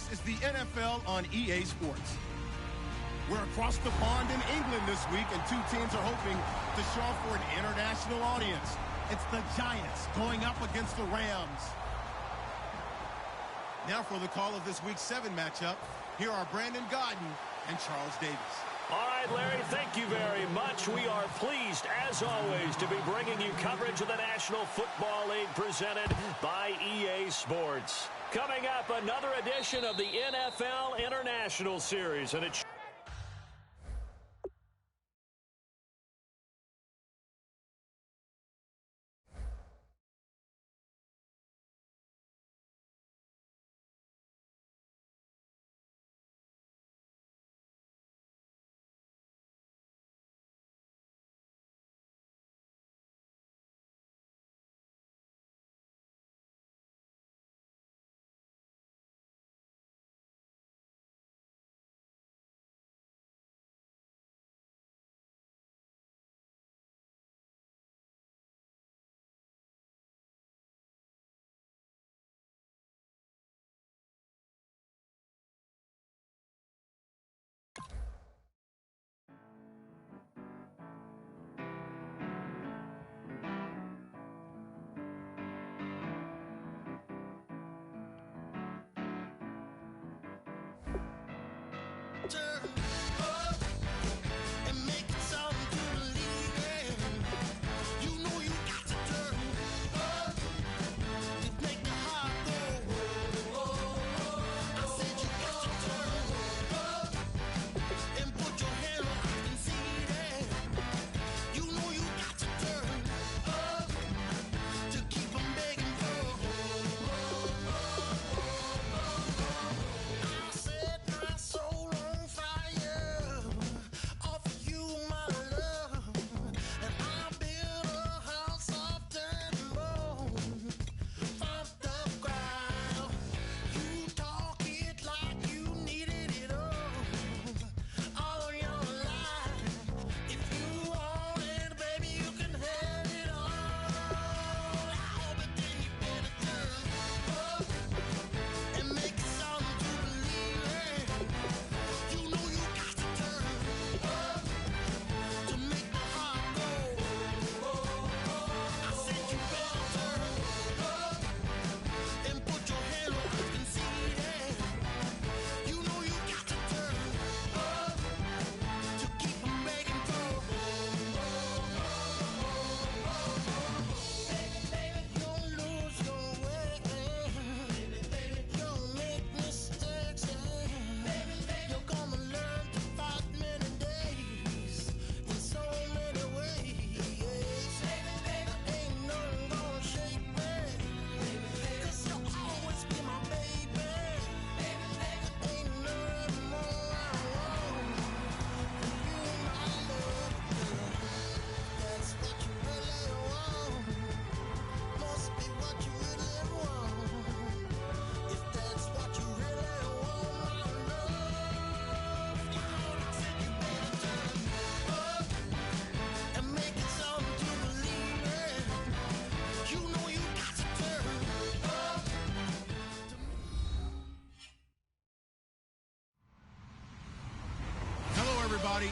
This is the NFL on EA Sports. We're across the pond in England this week, and two teams are hoping to show off for an international audience. It's the Giants going up against the Rams. Now for the call of this Week 7 matchup, here are Brandon Gaudin and Charles Davis. All right, Larry, thank you very much. We are pleased, as always, to be bringing you coverage of the National Football League presented by EA Sports. Coming up, another edition of the NFL International Series, and it's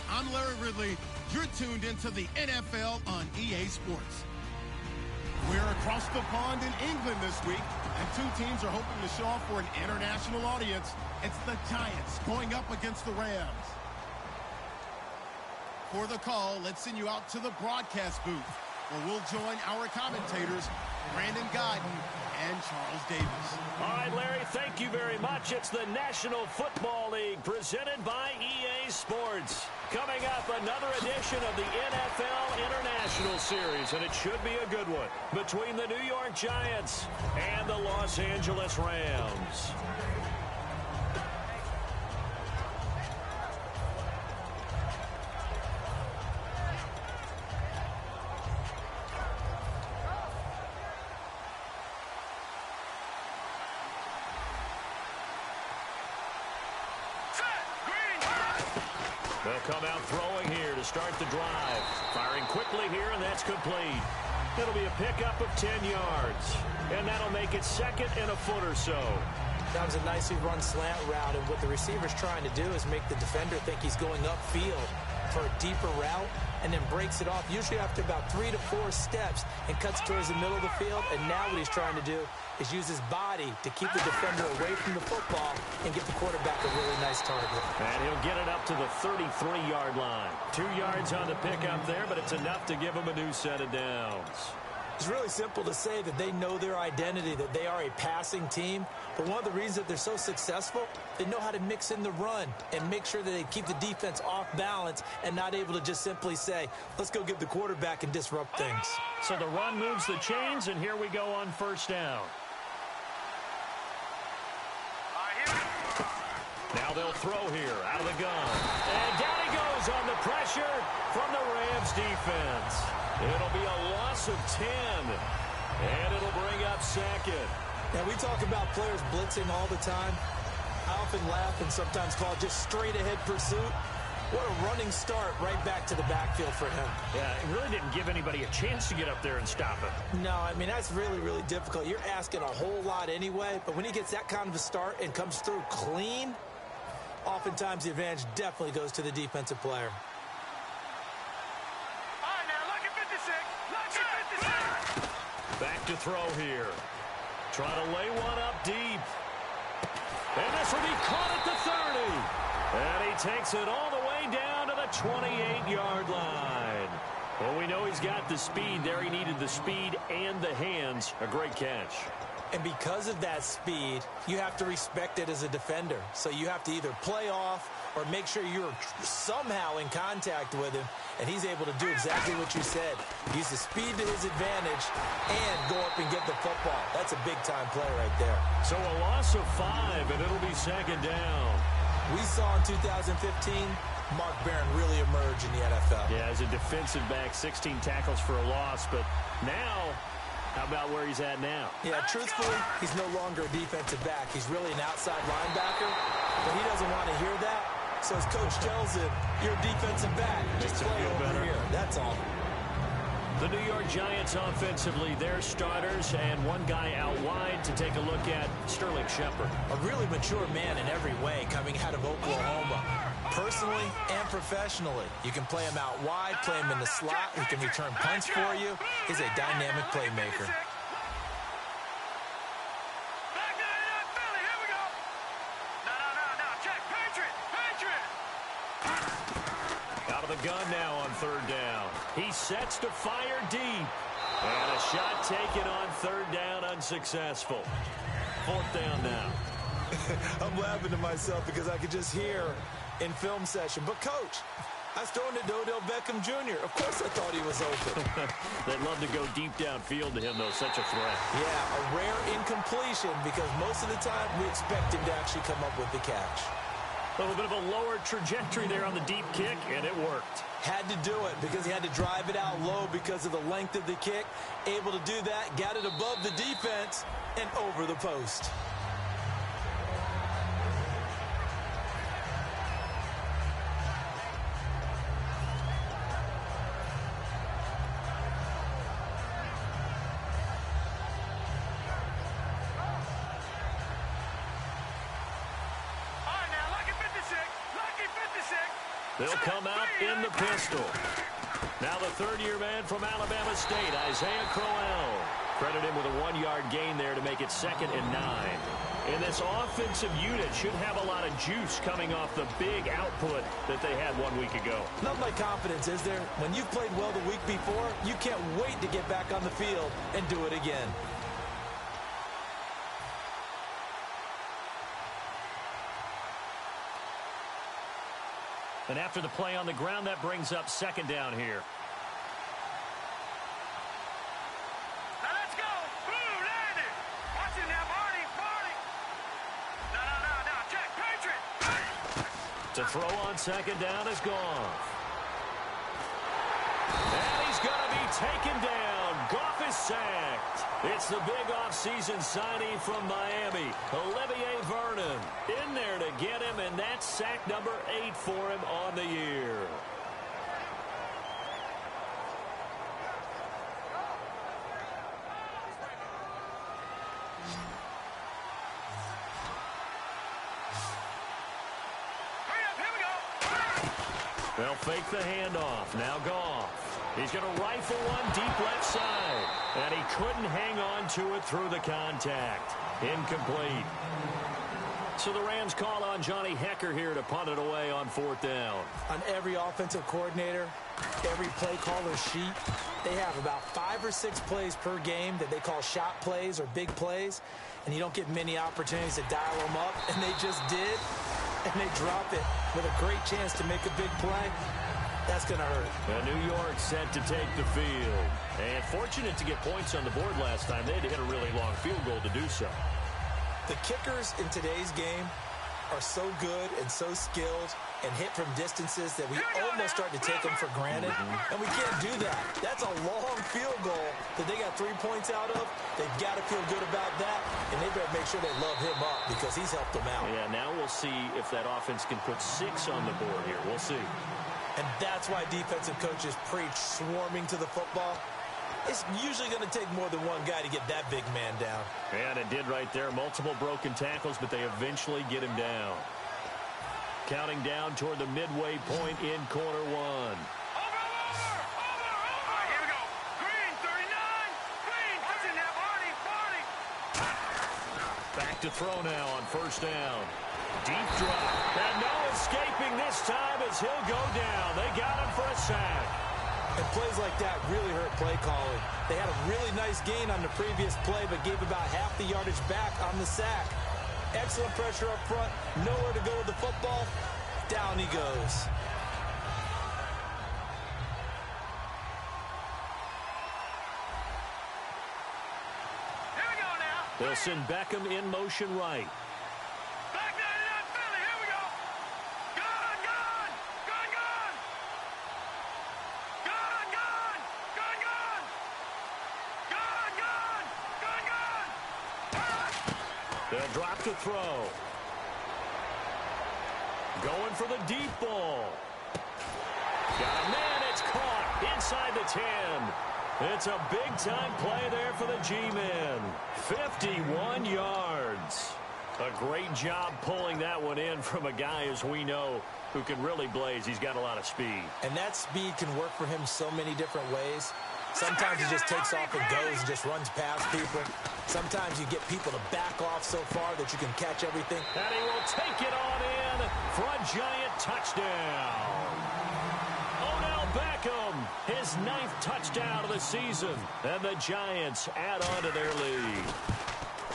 I'm Larry Ridley. You're tuned into the NFL on EA Sports. We're across the pond in England this week, and two teams are hoping to show off for an international audience. It's the Giants going up against the Rams. For the call, let's send you out to the broadcast booth, where we'll join our commentators, Brandon Gaudin and Charles Davis. All right, Larry, thank you very much. It's the National Football League presented by EA Sports. Coming up, another edition of the NFL International Series, and it should be a good one, between the New York Giants and the Los Angeles Rams. They'll come out throwing here to start the drive. Firing quickly here, and that's complete. It'll be a pickup of 10 yards. And that'll make it second and a foot or so. That was a nicely run slant route, and what the receiver's trying to do is make the defender think he's going upfield for a deeper route, and then breaks it off, usually after about 3 to 4 steps, and cuts towards the middle of the field. And now what he's trying to do is use his body to keep the defender away from the football and get the quarterback a really nice target. And he'll get it up to the 33-yard line. 2 yards on the pickup there, but it's enough to give him a new set of downs. It's really simple to say that they know their identity, that they are a passing team. But one of the reasons that they're so successful, they know how to mix in the run and make sure that they keep the defense off balance and not able to just simply say, let's go get the quarterback and disrupt things. So the run moves the chains, and here we go on first down. Now they'll throw here out of the gun. And down he goes on the pressure from the Rams defense. It'll be a loss of 10, and it'll bring up second. Now, we talk about players blitzing all the time. I often laugh and sometimes call it just straight-ahead pursuit. What a running start right back to the backfield for him. Yeah, it really didn't give anybody a chance to get up there and stop him. No, I mean, that's really, really difficult. You're asking a whole lot anyway, but when he gets that kind of a start and comes through clean, oftentimes the advantage definitely goes to the defensive player. Back to throw here. Trying to lay one up deep. And this will be caught at the 30. And he takes it all the way down to the 28-yard line. Well, we know he's got the speed there. He needed the speed and the hands. A great catch. And because of that speed, you have to respect it as a defender. So you have to either play off or make sure you're somehow in contact with him, and he's able to do exactly what you said. Use the speed to his advantage and go up and get the football. That's a big-time play right there. So a loss of 5, and it'll be second down. We saw in 2015 Mark Barron really emerge in the NFL. Yeah, as a defensive back, 16 tackles for a loss, but now, how about where he's at now? Yeah, truthfully, he's no longer a defensive back. He's really an outside linebacker, but he doesn't want to hear that. So as coach tells him, you're a defensive back. Just play over here. That's all. The New York Giants offensively, their starters, and one guy out wide to take a look at, Sterling Shepard. A really mature man in every way coming out of Oklahoma. Personally and professionally. You can play him out wide, play him in the slot. He can return punts for you. He's a dynamic playmaker. Gun now on third down. He sets to fire deep. And a shot taken on third down, unsuccessful. Fourth down now. I'm laughing to myself because I could just hear in film session. But, Coach, I was throwing it to Odell Beckham Jr. Of course I thought he was open. They'd love to go deep downfield to him, though. Such a threat. Yeah, a rare incompletion because most of the time we expect him to actually come up with the catch. A little bit of a lower trajectory there on the deep kick, and it worked. Had to do it because he had to drive it out low because of the length of the kick. Able to do that, got it above the defense and over the post. They'll come out in the pistol. Now the third-year man from Alabama State, Isaiah Crowell. Credit him with a 1-yard gain there to make it 2nd and 9. And this offensive unit should have a lot of juice coming off the big output that they had 1 week ago. Nothing like confidence, is there? When you've played well the week before, you can't wait to get back on the field and do it again. And after the play on the ground, that brings up 2nd down here. Now let's go. Boom, landed. Watch it now, Barney. No, check, Patriot. To throw on 2nd down is Goff. And he's going to be taken down. Goff is sacked. It's the big offseason signing from Miami, Olivier Vernon. In there to get him, and that's sack number 8 for him on the year. They'll fake the handoff. Now Goff. He's going to rifle one deep left side. And he couldn't hang on to it through the contact. Incomplete. So the Rams call on Johnny Hekker here to punt it away on 4th down. On every offensive coordinator, every play caller sheet, they have about 5 or 6 plays per game that they call shot plays or big plays. And you don't get many opportunities to dial them up. And they just did. And they drop it with a great chance to make a big play. That's going to hurt. New York set to take the field. And fortunate to get points on the board last time. They had to hit a really long field goal to do so. The kickers in today's game are so good and so skilled and hit from distances that we almost start to take them for granted. And we can't do that. That's a long field goal that they got 3 points out of. They've got to feel good about that, and they better make sure they love him up because he's helped them out. Yeah, now we'll see if that offense can put 6 on the board here. We'll see. And that's why defensive coaches preach swarming to the football. It's usually going to take more than one guy to get that big man down. And it did right there. Multiple broken tackles, but they eventually get him down. Counting down toward the midway point in quarter 1. Over. Here we go. Green, 39. Green, what's in there? 40. Back to throw now on 1st down. Deep drop. And no escaping this time as he'll go down. They got him for a sack. And plays like that really hurt play calling. They had a really nice gain on the previous play, but gave about half the yardage back on the sack. Excellent pressure up front. Nowhere to go with the football. Down he goes. Here we go now. They'll send Beckham in motion right. Back 99 Philly. Here we go. Gone. Gone. They'll drop to throw. Going for the deep ball. Got a man. It's caught inside the 10. It's a big-time play there for the G-men. 51 yards. A great job pulling that one in from a guy, as we know, who can really blaze. He's got a lot of speed. And that speed can work for him so many different ways. Sometimes he just takes off and goes and just runs past people. Sometimes you get people to back off so far that you can catch everything. And he will take it on in for a giant touchdown. Odell Beckham, his 9th touchdown of the season. And the Giants add on to their lead.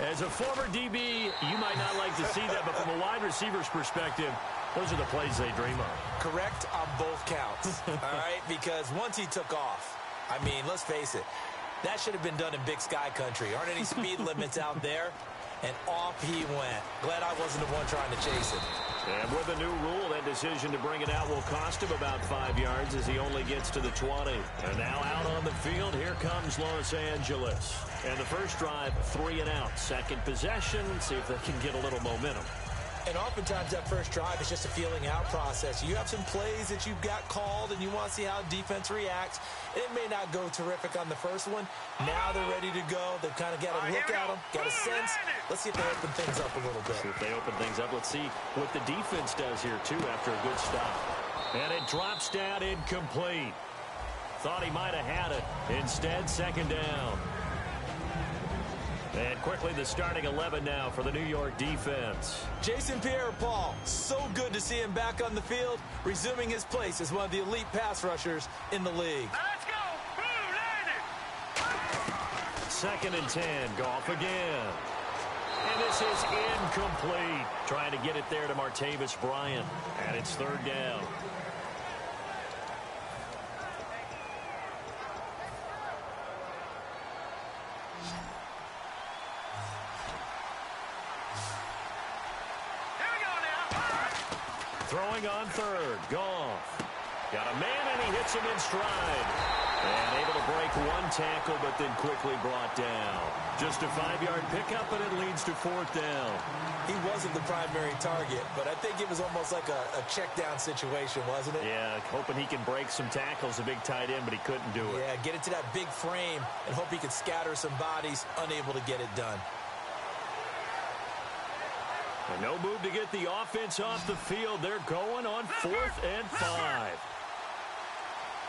As a former DB, you might not like to see that, but from a wide receiver's perspective, those are the plays they dream of. Correct on both counts, all right? Because once he took off, I mean, let's face it, that should have been done in Big Sky Country. Aren't any speed limits out there? And off he went. Glad I wasn't the one trying to chase it. And with the new rule, that decision to bring it out will cost him about 5 yards as he only gets to the 20. And now out on the field, here comes Los Angeles. And the first drive, 3 and out. Second possession, see if they can get a little momentum. And oftentimes that first drive is just a feeling out process. You have some plays that you've got called and you want to see how defense reacts. It may not go terrific on the first one. Now they're ready to go. They've kind of got a look at them, got a sense. Let's see if they open things up a little bit. See if they open things up. Let's see what the defense does here, too, after a good stop. And it drops down incomplete. Thought he might have had it. Instead, 2nd down. And quickly, the starting 11 now for the New York defense. Jason Pierre-Paul, so good to see him back on the field, resuming his place as one of the elite pass rushers in the league. Let's go. Boom, landed. 2nd and 10. Goff again. And this is incomplete. Trying to get it there to Martavis Bryant. And it's 3rd down. Throwing on 3rd. Goff. Got a man, and he hits him in stride. And able to break one tackle, but then quickly brought down. Just a 5-yard pickup, and it leads to 4th down. He wasn't the primary target, but I think it was almost like a check-down situation, wasn't it? Yeah, hoping he can break some tackles, a big tight end, but he couldn't do it. Yeah, get it to that big frame and hope he could scatter some bodies, unable to get it done. And no move to get the offense off the field. They're going on 4th and 5.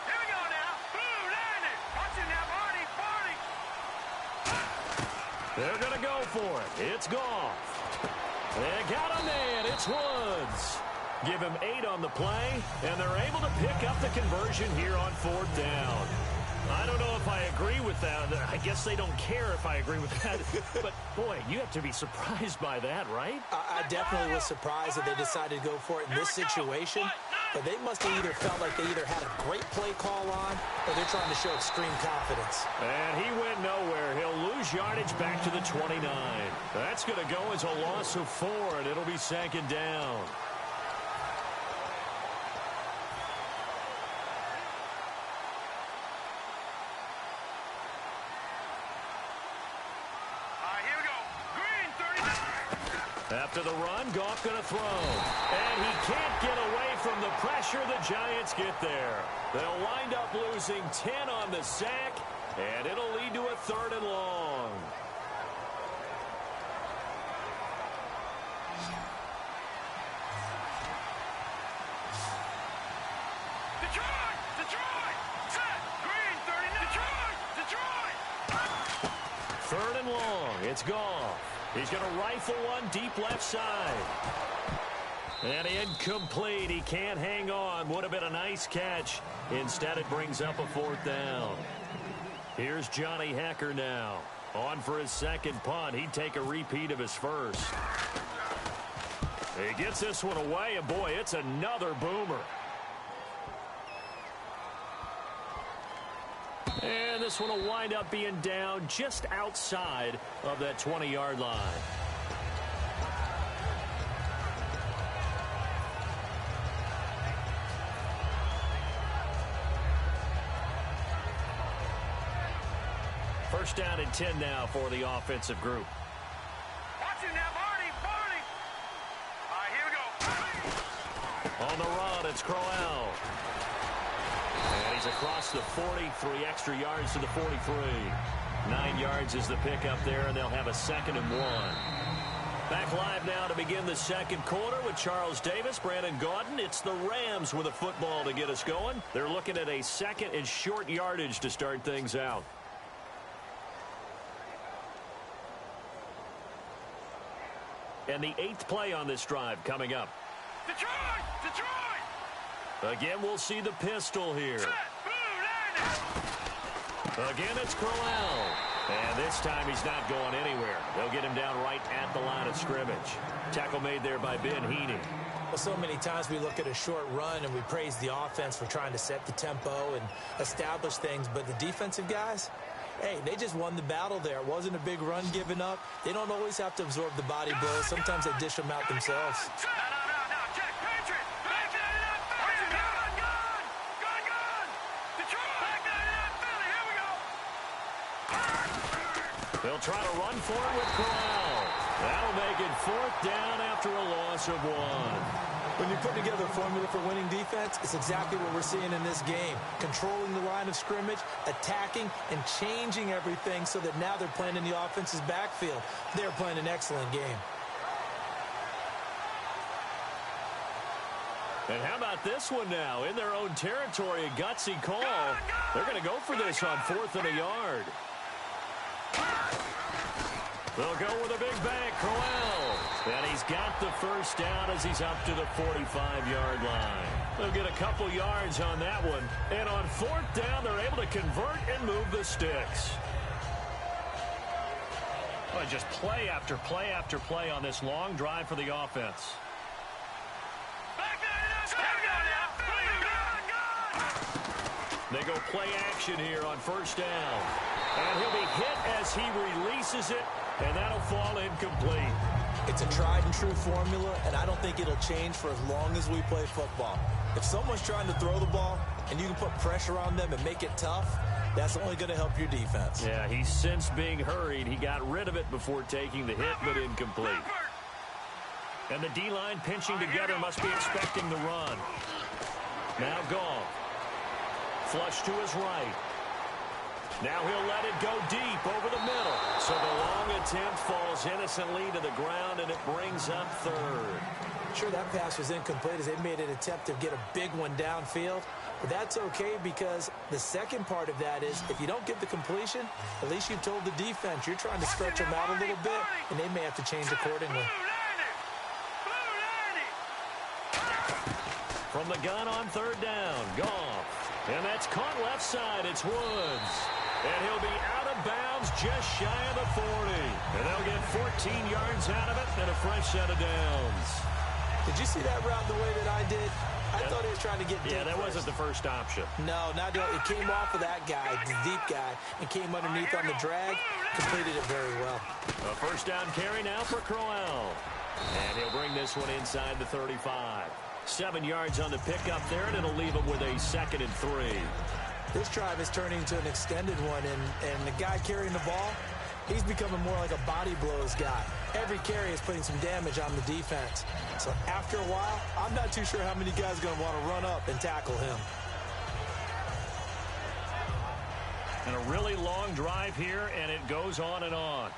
Here we go now. Boom, landed. Watch it now, Barney, Barney. They're going to go for it. It's Goff. They got a man. It's Woods. Give him 8 on the play, and they're able to pick up the conversion here on 4th down. I don't know if I agree with that. I guess they don't care if I agree with that. But, boy, you have to be surprised by that, right? I definitely was surprised that they decided to go for it in this situation. But they must have either felt like they either had a great play call on or they're trying to show extreme confidence. And he went nowhere. He'll lose yardage back to the 29. That's going to go as a loss of 4, and it'll be 2nd down. After the run, Goff going to throw. And he can't get away from the pressure. The Giants get there. They'll wind up losing 10 on the sack, and it'll lead to a 3rd and long. Detroit! Detroit! Set! Green, 39! Detroit! Detroit! 3rd and long. It's Goff. He's going to rifle one deep left side. And incomplete. He can't hang on. Would have been a nice catch. Instead, it brings up a 4th down. Here's Johnny Hekker now. On for his 2nd punt. He'd take a repeat of his first. He gets this one away, and boy, it's another boomer. And this one will wind up being down just outside of that 20-yard line. First down and 10 now for the offensive group. Watch it now, Barney, Barney. All right, here we go. On the run, it's Crowell. And he's across the 40, 3 extra yards to the 43. 9 yards is the pickup there, and they'll have a 2nd and 1. Back live now to begin the 2nd quarter with Charles Davis, Brandon Gaudin. It's the Rams with a football to get us going. They're looking at a 2nd and short yardage to start things out. And the 8th play on this drive coming up. Detroit! Detroit! Again, we'll see the pistol here. Set! Boom, landed! Again, it's Crowell. And this time he's not going anywhere. They'll get him down right at the line of scrimmage. Tackle made there by Ben Heaney. Well, so many times we look at a short run and we praise the offense for trying to set the tempo and establish things. But the defensive guys, hey, they just won the battle there. It wasn't a big run given up. They don't always have to absorb the body blows. Sometimes they dish them out themselves. No, check, Patriot! Back to the gun! Gun! Detroit! Back to the Philly, here we go! They'll try to run for it with Crowell. That'll make it 4th down after a loss of 1. When you put together a formula for winning defense, it's exactly what we're seeing in this game. Controlling the line of scrimmage, attacking, and changing everything so that now they're playing in the offense's backfield. They're playing an excellent game. And how about this one now? In their own territory, a gutsy call. They're going to go for this on 4th and a yard. They'll go with a big bang, Crowell. And he's got the first down as he's up to the 45-yard line. They'll get a couple yards on that one. And on 4th down, they're able to convert and move the sticks. Well, just play after play after play on this long drive for the offense. They go play action here on 1st down. And he'll be hit as he releases it, and that'll fall incomplete. It's a tried and true formula, and I don't think it'll change for as long as we play football. If someone's trying to throw the ball and you can put pressure on them and make it tough, that's only going to help your defense. Yeah, he's since being hurried. He got rid of it before taking the hit, but incomplete. And the D-line pinching together must be expecting the run. Now Goff. Flush to his right. Now he'll let it go deep over the middle. So the long attempt falls innocently to the ground, and it brings up third. Sure, that pass was incomplete as they made an attempt to get a big one downfield. But that's okay because the second part of that is if you don't get the completion, at least you told the defense you're trying to stretch them out a little bit, and they may have to change accordingly. From the gun on third down, Goff. And that's caught left side. It's Woods. And he'll be out of bounds just shy of the 40. And they'll get 14 yards out of it and a fresh set of downs. Did you see that route the way that I did? I thought he was trying to get deep. Yeah, that wasn't the first option. No, not it. It came off of that guy, the deep guy, and came underneath on the drag. Completed it very well. A first down carry now for Crowell. And he'll bring this one inside the 35. 7 yards on the pickup there, and it'll leave him with a 2nd and 3. This drive is turning into an extended one, and the guy carrying the ball, he's becoming more like a body blows guy. Every carry is putting some damage on the defense. So after a while, I'm not too sure how many guys are going to want to run up and tackle him. And a really long drive here, and it goes on and on.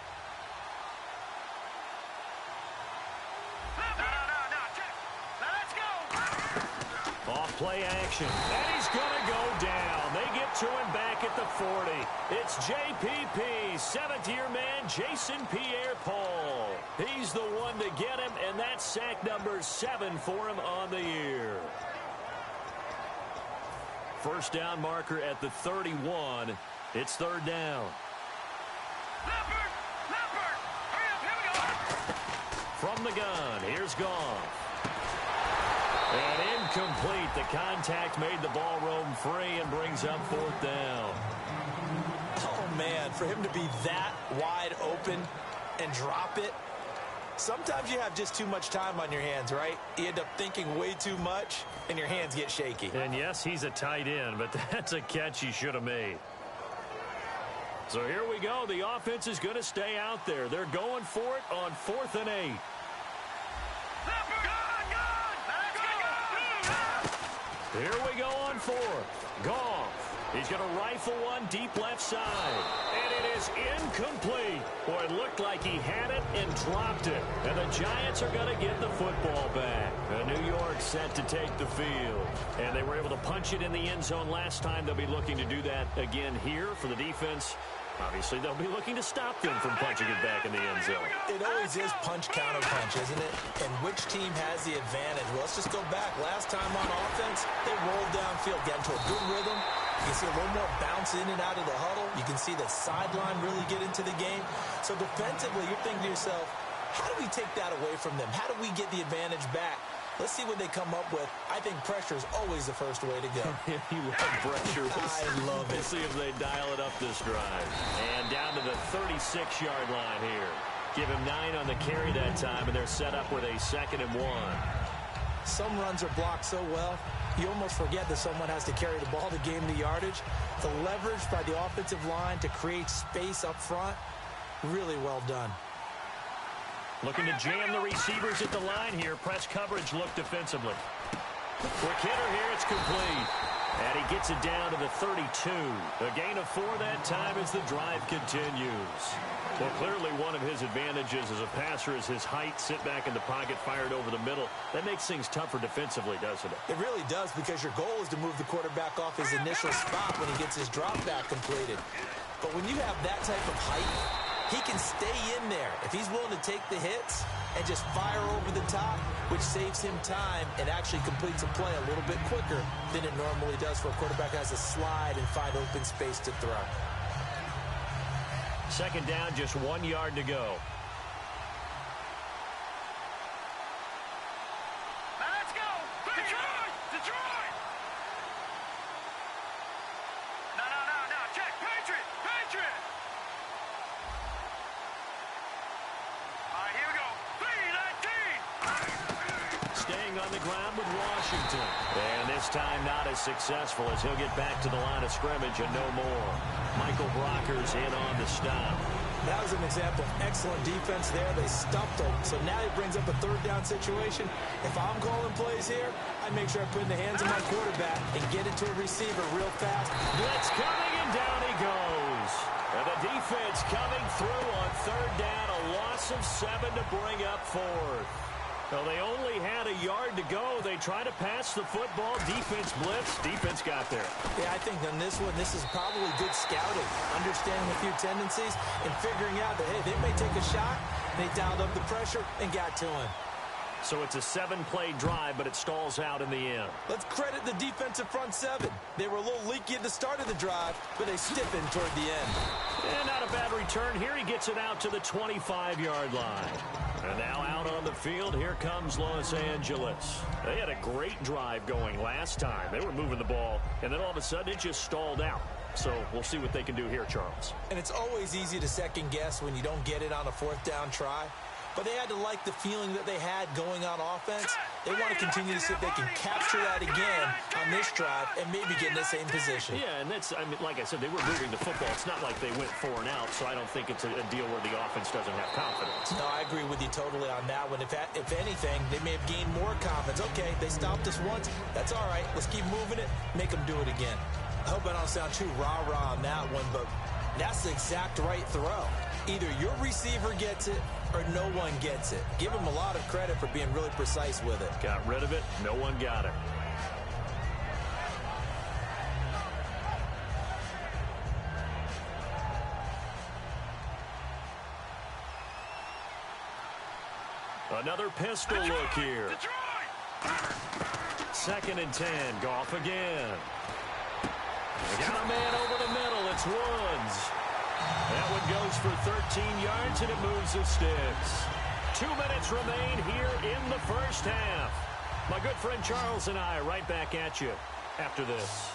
Off play action, and he's going to go down. They get to him back at the 40. It's JPP, 7th-year man Jason Pierre-Paul. He's the one to get him, and that's sack number 7 for him on the year. First down marker at the 31. It's third down. Leopard! Hurry up, here we go! From the gun, here's Goff. And incomplete. The contact made the ball roam free and brings up fourth down. Oh, man, for him to be that wide open and drop it, sometimes you have just too much time on your hands, right? You end up thinking way too much, and your hands get shaky. And, yes, he's a tight end, but that's a catch he should have made. So here we go. The offense is going to stay out there. They're going for it on 4th and 8. Here we go on 4th. Goff. He's going to rifle one deep left side. And it is incomplete. Boy, it looked like he had it and dropped it. And the Giants are going to get the football back. New York set to take the field. And they were able to punch it in the end zone last time. They'll be looking to do that again here for the defense. Obviously, they'll be looking to stop them from punching it back in the end zone. It always is punch-counter-punch, isn't it? And which team has the advantage? Well, let's just go back. Last time on offense, they rolled downfield, get into a good rhythm. You can see a little more bounce in and out of the huddle. You can see the sideline really get into the game. So defensively, you're thinking to yourself, how do we take that away from them? How do we get the advantage back? Let's see what they come up with. I think pressure is always the first way to go. You love pressure. I love it. We'll see if they dial it up this drive. And down to the 36-yard line here. Give him 9 on the carry that time, and they're set up with a 2nd and 1. Some runs are blocked so well, you almost forget that someone has to carry the ball to gain the yardage. The leverage by the offensive line to create space up front, really well done. Looking to jam the receivers at the line here. Press coverage look defensively. Quick hitter here. It's complete. And he gets it down to the 32. A gain of 4 that time as the drive continues. Well, clearly one of his advantages as a passer is his height. Sit back in the pocket, fired over the middle. That makes things tougher defensively, doesn't it? It really does, because your goal is to move the quarterback off his initial spot when he gets his drop back completed. But when you have that type of height, he can stay in there if he's willing to take the hits and just fire over the top, which saves him time and actually completes a play a little bit quicker than it normally does for a quarterback who has to slide and find open space to throw. 2nd down, just 1 yard to go. Let's go! Detroit! No, check! Patriot! All right, here we go. 3-19! Staying on the ground with Washington. And this time not as successful as he'll get back to the line of scrimmage and no more. Michael Brockers in on the stop. That was an example of excellent defense there. They stuffed him. So now he brings up a 3rd down situation. If I'm calling plays here, I make sure I put in the hands of my quarterback and get it to a receiver real fast. Blitz coming, and down he goes. And the defense coming through on third down. A loss of 7 to bring up fourth. Well, they only had a yard to go. They try to pass the football. Defense blitz. Defense got there. Yeah, I think on this one, this is probably good scouting, understanding a few tendencies, and figuring out that, hey, they may take a shot. They dialed up the pressure and got to him. So it's a 7-play drive, but it stalls out in the end. Let's credit the defensive front seven. They were a little leaky at the start of the drive, but they stiffened toward the end. And not a bad return here. He gets it out to the 25-yard line. And now out on the field, here comes Los Angeles. They had a great drive going last time. They were moving the ball, and then all of a sudden it just stalled out. So we'll see what they can do here, Charles. And it's always easy to second guess when you don't get it on a fourth down try. But they had to like the feeling that they had going on offense. They want to continue to see if they can capture that again on this drive and maybe get in the same position. Yeah, and that's, I mean, like I said, they were moving the football. It's not like they went 4 and out, so I don't think it's a deal where the offense doesn't have confidence. No, I agree with you totally on that one. If anything, they may have gained more confidence. Okay, they stopped us once. That's all right. Let's keep moving it. Make them do it again. I hope I don't sound too rah-rah on that one, but that's the exact right throw. Either your receiver gets it or no one gets it. Give him a lot of credit for being really precise with it. Got rid of it. No one got it. Another pistol look here. 2nd and 10. Goff again. They got a man over the middle. It's Woods. That one goes for 13 yards, and it moves the sticks. 2 minutes remain here in the first half. My good friend Charles and I right back at you after this.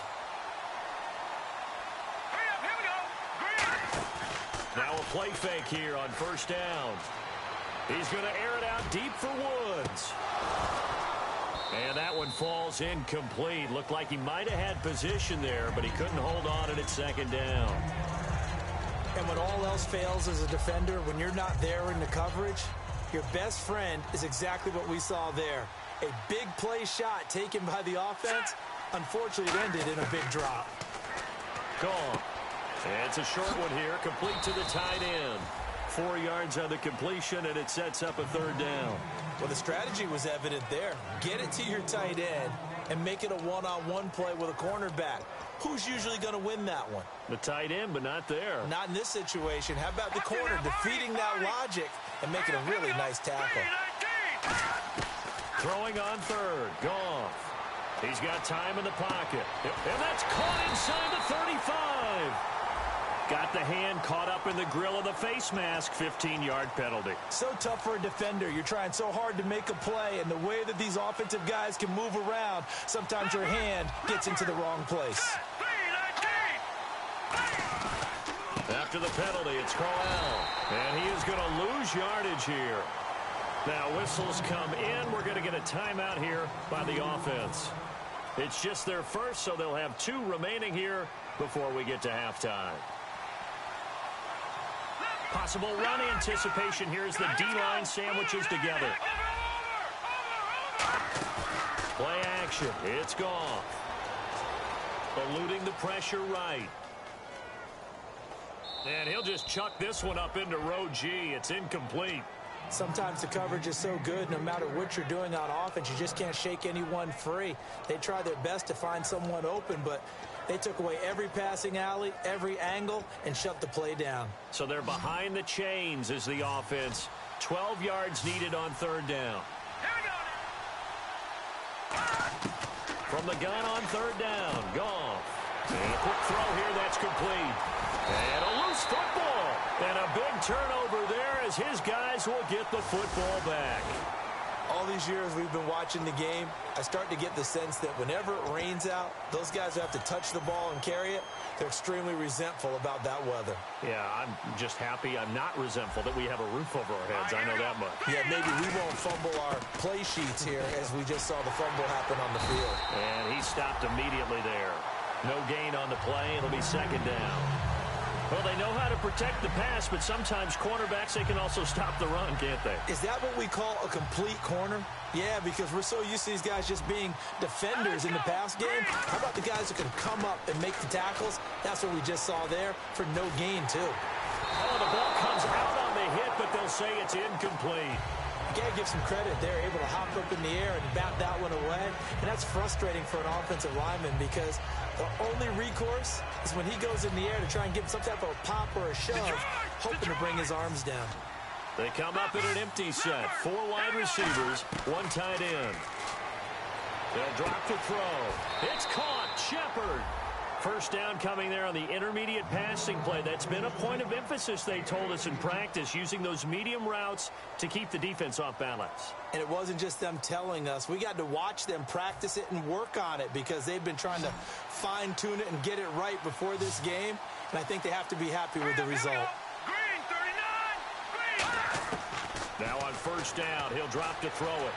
Now a play fake here on first down. He's going to air it out deep for Woods. And that one falls incomplete. Looked like he might have had position there, but he couldn't hold on and it's 2nd down. And when all else fails as a defender, when you're not there in the coverage, your best friend is exactly what we saw there. A big play shot taken by the offense. Unfortunately, it ended in a big drop. Gone. And it's a short one here, complete to the tight end. 4 yards on the completion, and it sets up a 3rd down. Well, the strategy was evident there. Get it to your tight end and make it a one-on-one play with a cornerback. Who's usually going to win that one? The tight end, but not there. Not in this situation. How about the corner defeating that logic and making a really nice tackle? Throwing on 3rd. Goff. He's got time in the pocket. And that's caught inside the 35. Got the hand caught up in the grill of the face mask. 15-yard penalty. So tough for a defender. You're trying so hard to make a play, and the way that these offensive guys can move around, sometimes your hand gets into the wrong place. After the penalty, it's Corral. And he is going to lose yardage here. Now whistles come in. We're going to get a timeout here by the offense. It's just their first, so they'll have 2 remaining here before we get to halftime. Possible run anticipation here as the D-line sandwiches together. Play action. It's Goff. Eluding the pressure right. And he'll just chuck this one up into row G. It's incomplete. Sometimes the coverage is so good, no matter what you're doing on offense, you just can't shake anyone free. They try their best to find someone open, but they took away every passing alley, every angle, and shut the play down. So they're behind the chains as the offense. 12 yards needed on 3rd down. From the gun on 3rd down, Goff. And a quick throw here, that's complete. And a loose football. And a big turnover there as his guys will get the football back. All these years we've been watching the game, I start to get the sense that whenever it rains out, those guys who have to touch the ball and carry it, they're extremely resentful about that weather. Yeah, I'm just happy I'm not resentful that we have a roof over our heads. I know that much. Yeah, maybe we won't fumble our play sheets here as we just saw the fumble happen on the field. And he stopped immediately there. No gain on the play. It'll be 2nd down. Well, they know how to protect the pass, but sometimes cornerbacks, they can also stop the run, can't they? Is that what we call a complete corner? Yeah, because we're so used to these guys just being defenders in the pass game. How about the guys who can come up and make the tackles? That's what we just saw there for no gain, too. Oh, the ball comes out on the hit, but they'll say it's incomplete. You got to give some credit. They're able to hop up in the air and bat that one away. And that's frustrating for an offensive lineman because the only recourse is when he goes in the air to try and give some type of pop or a shove, hoping to bring his arms down. They come up in an empty set. 4 wide receivers, 1 tight end. They'll drop to throw. It's caught. Shepard. First down coming there on the intermediate passing play. That's been a point of emphasis, they told us in practice, using those medium routes to keep the defense off balance. And it wasn't just them telling us. We got to watch them practice it and work on it because they've been trying to fine-tune it and get it right before this game. And I think they have to be happy with the result. Green, 39. Green. Now on first down, he'll drop to throw it.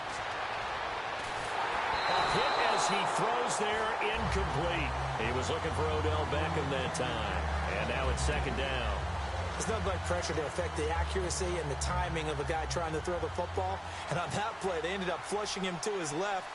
A hit as he throws there, incomplete. He was looking for Odell Beckham that time. And now it's second down. There's nothing like pressure to affect the accuracy and the timing of a guy trying to throw the football. And on that play, they ended up flushing him to his left,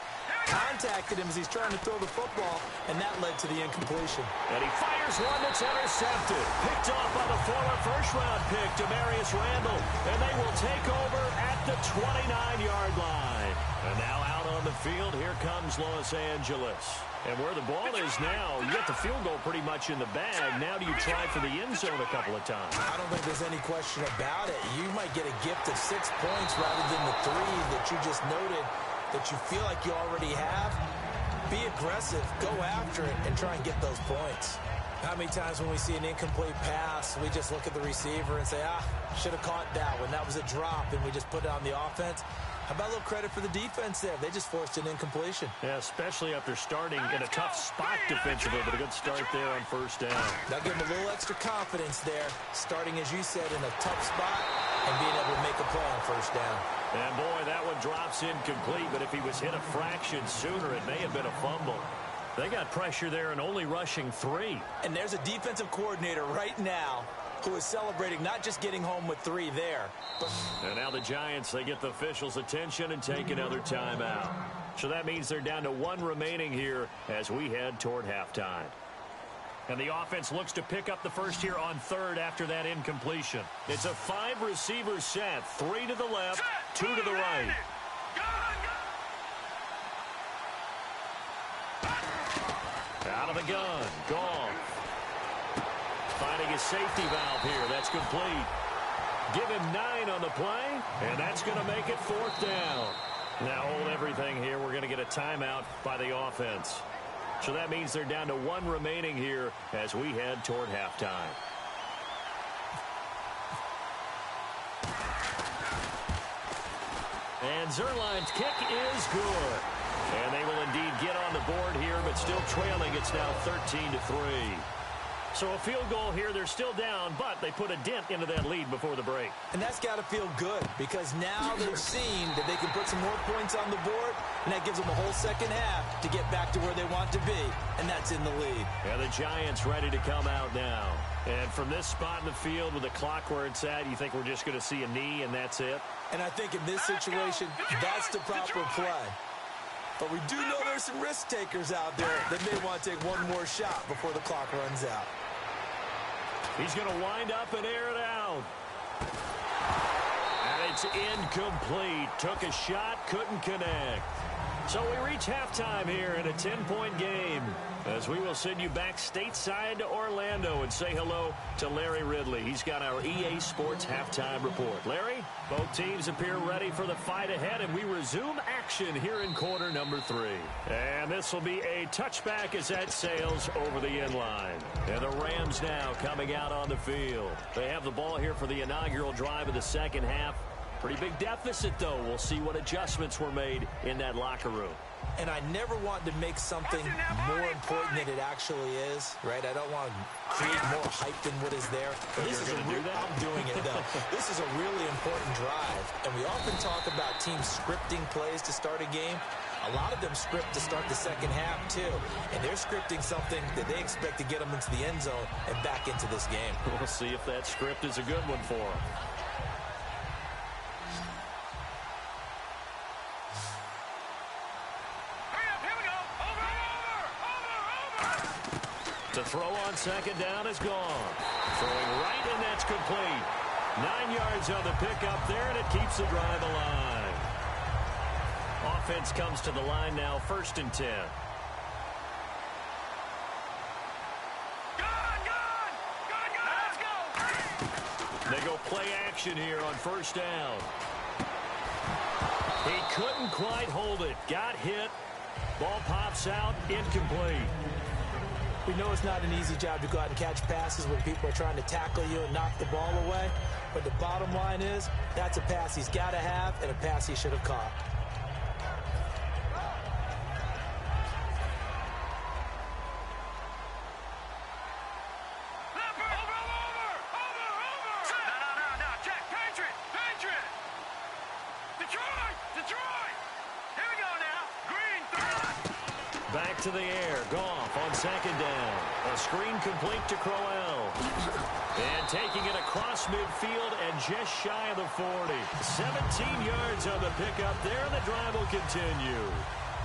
contacted him as he's trying to throw the football, and that led to the incompletion. And he fires one that's intercepted. Picked off by the former first-round pick, Demarius Randall. And they will take over at the 29-yard line. And now out on the field, here comes Los Angeles. And where the ball is now, you got the field goal pretty much in the bag. Now do you try for the end zone a couple of times? I don't think there's any question about it. You might get a gift of 6 points rather than the 3 that you just noted that you feel like you already have. Be aggressive, go after it, and try and get those points. How many times when we see an incomplete pass, we just look at the receiver and say, should have caught that one. That was a drop, and we just put it on the offense. How about a little credit for the defense there? They just forced an incompletion. Yeah, especially after starting in a tough spot defensively, but a good start there on first down. They'll give them a little extra confidence there, starting, as you said, in a tough spot and being able to make a play on first down. And, boy, that one drops incomplete, but if he was hit a fraction sooner, it may have been a fumble. They got pressure there and only rushing 3. And there's a defensive coordinator right now who is celebrating not just getting home with 3 there. And now the Giants, they get the officials' attention and take another timeout. So that means they're down to 1 remaining here as we head toward halftime. And the offense looks to pick up the first here on third after that incompletion. It's a 5-receiver set, 3 to the left, 2 to the right. Out of the gun, Goff. Finding his safety valve here. That's complete. Give him 9 on the play, and that's going to make it 4th down. Now hold everything here. We're going to get a timeout by the offense. So that means they're down to 1 remaining here as we head toward halftime. And Zuerlein's kick is good. And they will indeed get on the board here, but still trailing. It's now 13-3. So a field goal here. They're still down, but they put a dent into that lead before the break. And that's got to feel good because now they've seen that they can put some more points on the board, and that gives them a whole second half to get back to where they want to be, and that's in the lead. And the Giants ready to come out now. And from this spot in the field with the clock where it's at, you think we're just going to see a knee and that's it? And I think in this situation, that's the proper play. But we do know there's some risk takers out there that may want to take one more shot before the clock runs out. He's going to wind up and air it out. And it's incomplete. Took a shot, couldn't connect. So we reach halftime here in a 10-point game as we will send you back stateside to Orlando and say hello to Larry Ridley. He's got our EA Sports halftime report. Larry, both teams appear ready for the fight ahead, and we resume action here in quarter number 3. And this will be a touchback as that sails over the end line. And the Rams now coming out on the field. They have the ball here for the inaugural drive of the second half. Pretty big deficit, though. We'll see what adjustments were made in that locker room. And I never want to make something more important than it actually is, right? I don't want to create more hype than what is there. But this is I'm doing it, though. This is a really important drive. And we often talk about teams scripting plays to start a game. A lot of them script to start the second half, too. And they're scripting something that they expect to get them into the end zone and back into this game. We'll see if that script is a good one for them. To throw on second down is gone. Throwing right, and that's complete. 9 yards on the pickup there, and it keeps the drive alive. Offense comes to the line now, 1st and 10. They go play action here on 1st down. He couldn't quite hold it. Got hit. Ball pops out, incomplete. We know it's not an easy job to go out and catch passes when people are trying to tackle you and knock the ball away. But the bottom line is, that's a pass he's got to have and a pass he should have caught. Back to the air. Goff on 2nd down. A screen complete to Crowell. And taking it across midfield and just shy of the 40. 17 yards on the pickup there. The drive will continue.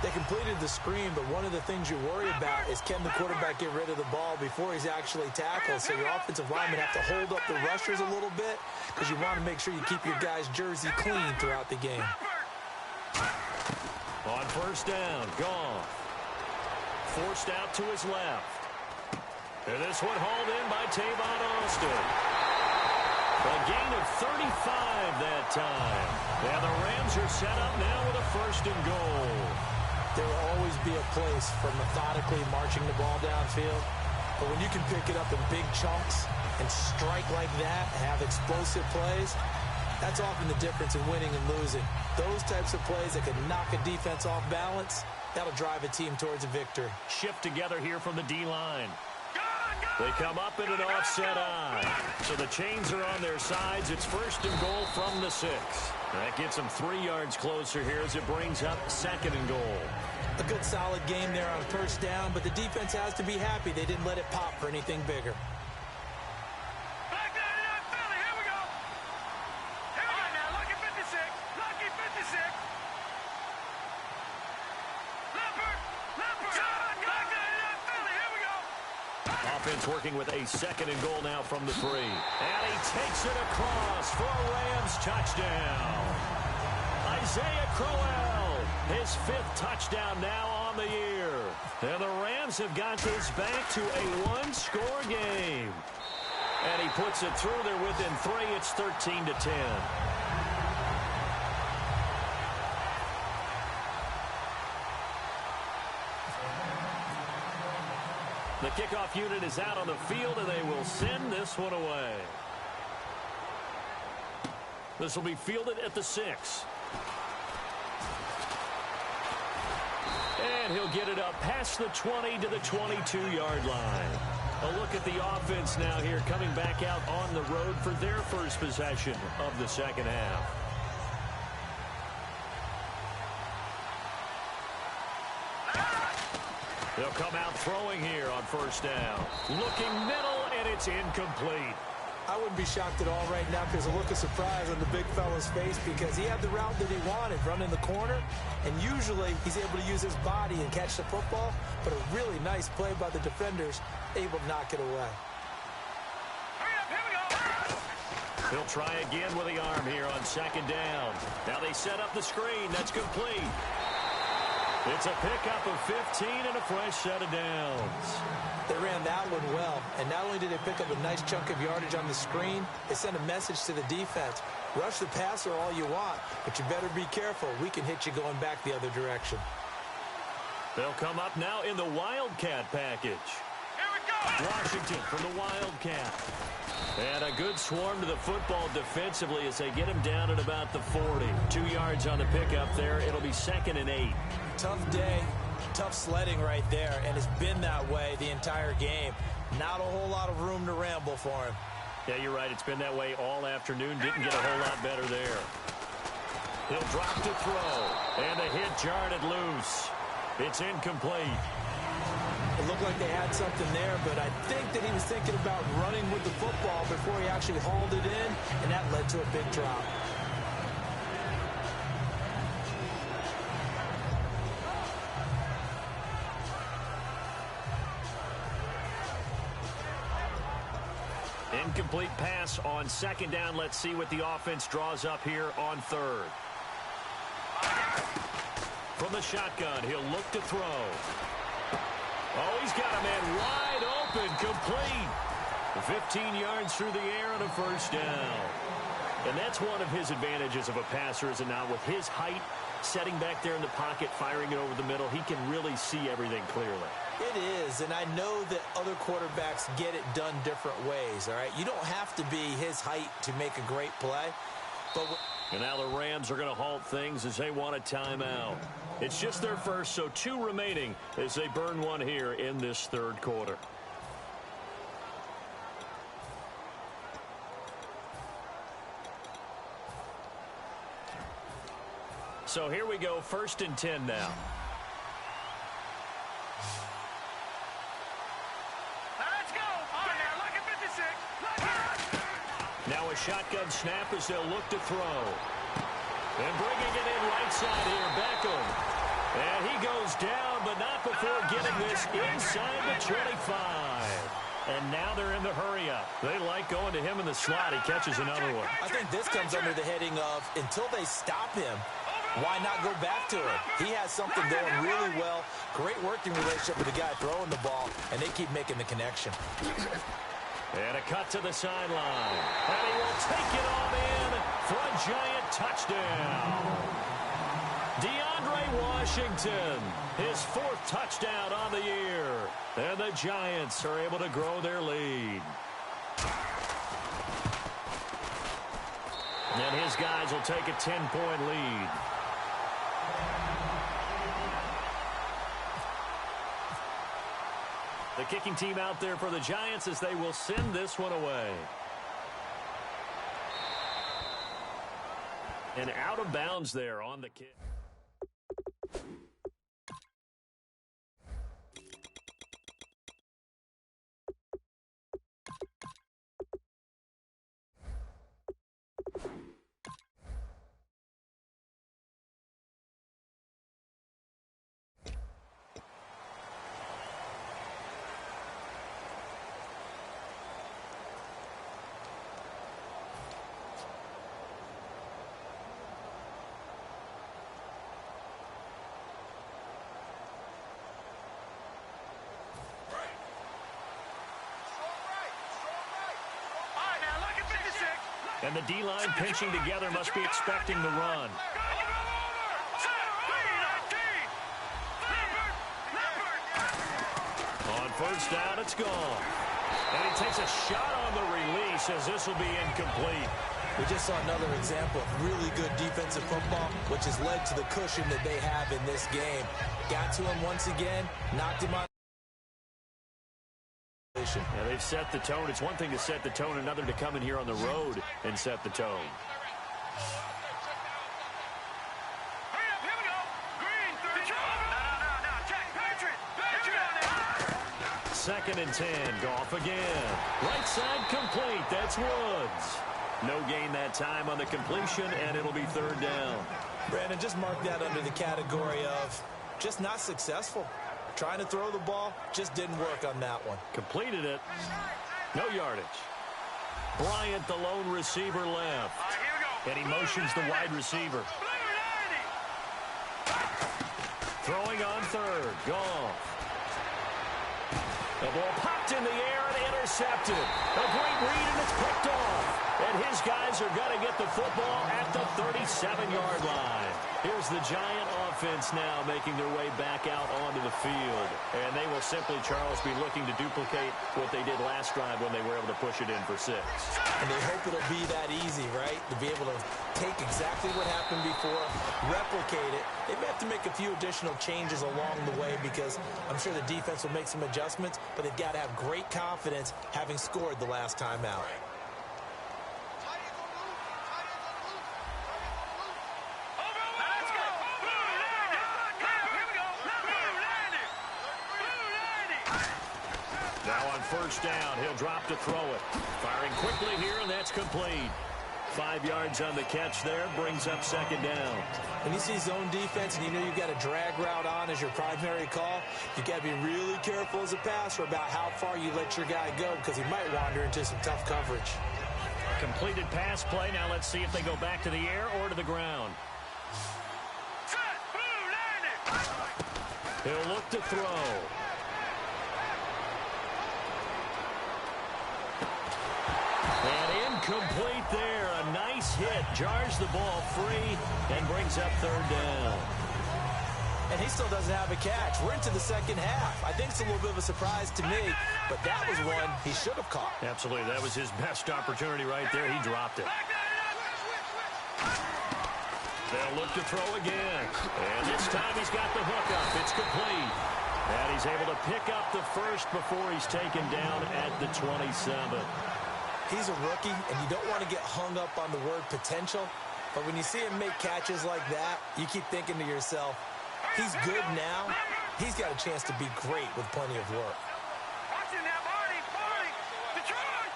They completed the screen, but one of the things you worry about is can the quarterback get rid of the ball before he's actually tackled. So your offensive linemen have to hold up the rushers a little bit because you want to make sure you keep your guy's jersey clean throughout the game. On 1st down, Goff. Forced out to his left. And this one hauled in by Tavon Austin. A gain of 35 that time. And the Rams are set up now with a 1st and goal. There will always be a place for methodically marching the ball downfield. But when you can pick it up in big chunks and strike like that, have explosive plays, that's often the difference in winning and losing. Those types of plays that can knock a defense off balance, that'll drive a team towards a victory. Shift together here from the D-line. They come up in an offset eye. So the chains are on their sides. It's 1st and goal from the 6. That gets them 3 yards closer here as it brings up 2nd and goal. A good solid game there on 1st down, but the defense has to be happy they didn't let it pop for anything bigger. Offense working with a 2nd and goal now from the 3. And he takes it across for a Rams touchdown. Isaiah Crowell, his 5th touchdown now on the year. And the Rams have got this back to a 1-score game. And he puts it through. They're within 3. It's 13-10. The kickoff unit is out on the field, and they will send this one away. This will be fielded at the 6. And he'll get it up past the 20 to the 22-yard line. A look at the offense now here, coming back out on the road for their first possession of the second half. They'll come out throwing here on 1st down. Looking middle, and it's incomplete. I wouldn't be shocked at all right now because a look of surprise on the big fella's face because he had the route that he wanted, running the corner, and usually he's able to use his body and catch the football, but a really nice play by the defenders, able to knock it away. He'll try again with the arm here on 2nd down. Now they set up the screen. That's complete. It's a pickup of 15 and a fresh set of downs. They ran that one well, and not only did they pick up a nice chunk of yardage on the screen, they sent a message to the defense. Rush the passer all you want, but you better be careful. We can hit you going back the other direction. They'll come up now in the Wildcat package. Here we go! Washington from the Wildcat. And a good swarm to the football defensively as they get him down at about the 40. 2 yards on the pickup there. It'll be 2nd and 8. Tough day, tough sledding right there, and it's been that way the entire game. Not a whole lot of room to ramble for him. Yeah, you're right. It's been that way all afternoon. Didn't get a whole lot better there. He'll drop to throw. And the hit jarred it loose. It's incomplete. It looked like they had something there, but I think that he was thinking about running with the football before he actually hauled it in, and that led to a big drop. Incomplete pass on second down. Let's see what the offense draws up here on third. From the shotgun, he'll look to throw. Oh, he's got a man wide open, complete. 15 yards through the air and a first down. And that's one of his advantages of a passer, is it not? With his height, setting back there in the pocket, firing it over the middle, he can really see everything clearly. It is, and I know that other quarterbacks get it done different ways, all right? You don't have to be his height to make a great play. And now the Rams are going to halt things as they want a timeout. It's just their first, so 2 remaining as they burn one here in this third quarter. So here we go, 1st and 10 now. Let's go. On there, look at 56. Look at. Now a shotgun snap as they'll look to throw. And bringing it in right side here, Beckham. And he goes down, but not before getting this inside the 25. And now they're in the hurry-up. They like going to him in the slot. He catches another one. I think this comes under the heading of, until they stop him, why not go back to it? He has something going really well. Great working relationship with the guy throwing the ball, and they keep making the connection. And a cut to the sideline. And he will take it on in for a giant touchdown. DeAndre Washington, his 4th touchdown on the year. And the Giants are able to grow their lead. And his guys will take a 10-point lead. The kicking team out there for the Giants as they will send this one away. And out of bounds there on the kick. And the D-line pinching together must be expecting the run. On first down, it's gone. And he takes a shot on the release as this will be incomplete. We just saw another example of really good defensive football, which has led to the cushion that they have in this game. Got to him once again, knocked him on. Yeah, they've set the tone. It's one thing to set the tone, another to come in here on the road and set the tone. Hurry up, here we go. Green, third. No, Jack, Patrick. Second and 10. Goff again. Right side complete. That's Woods. No gain that time on the completion, and it'll be third down. Brandon, just mark that under the category of just not successful. Trying to throw the ball, just didn't work on that one. Completed it. No yardage. Bryant, the lone receiver, left. And he motions the wide receiver. Throwing on third. Goff. The ball popped in the air and intercepted. A great read, and it's picked off. And his guys are going to get the football at the 37-yard line. Here's the Giant offense now making their way back out onto the field. And they will simply, Charles, be looking to duplicate what they did last drive when they were able to push it in for 6. And they hope it'll be that easy, right? To be able to take exactly what happened before, replicate it. They may have to make a few additional changes along the way because I'm sure the defense will make some adjustments, but they've got to have great confidence having scored the last time out. Now on first down, he'll drop to throw it. Firing quickly here, and that's complete. 5 yards on the catch there, brings up second down. When you see zone defense and you know you've got a drag route on as your primary call, you got to be really careful as a passer about how far you let your guy go because he might wander into some tough coverage. Completed pass play. Now let's see if they go back to the air or to the ground. He'll look to throw. And incomplete there. A nice hit. Jars the ball free and brings up third down. And he still doesn't have a catch. We're into the second half. I think it's a little bit of a surprise to me, but that was one he should have caught. Absolutely. That was his best opportunity right there. He dropped it. They'll look to throw again. And this time he's got the hook up. It's complete. And he's able to pick up the first before he's taken down at the 27. He's a rookie, and you don't want to get hung up on the word potential. But when you see him make catches like that, you keep thinking to yourself, he's good now. He's got a chance to be great with plenty of work. Watching that, Marty. Detroit.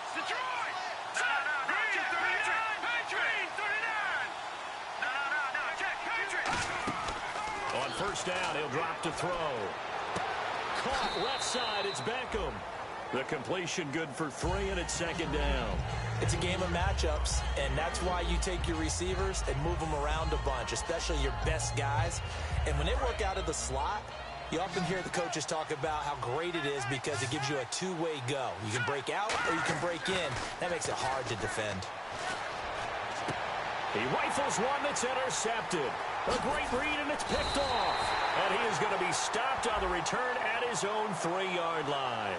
Green 39. No. Check, Patriot. On first down, he'll drop to throw. Caught left side, it's Beckham. The completion good for 3, and it's second down. It's a game of matchups, and that's why you take your receivers and move them around a bunch, especially your best guys. And when they work out of the slot, you often hear the coaches talk about how great it is because it gives you a two-way go. You can break out or you can break in. That makes it hard to defend. He rifles one that's intercepted. A great read, and it's picked off. And he is going to be stopped on the return at his own 3-yard line.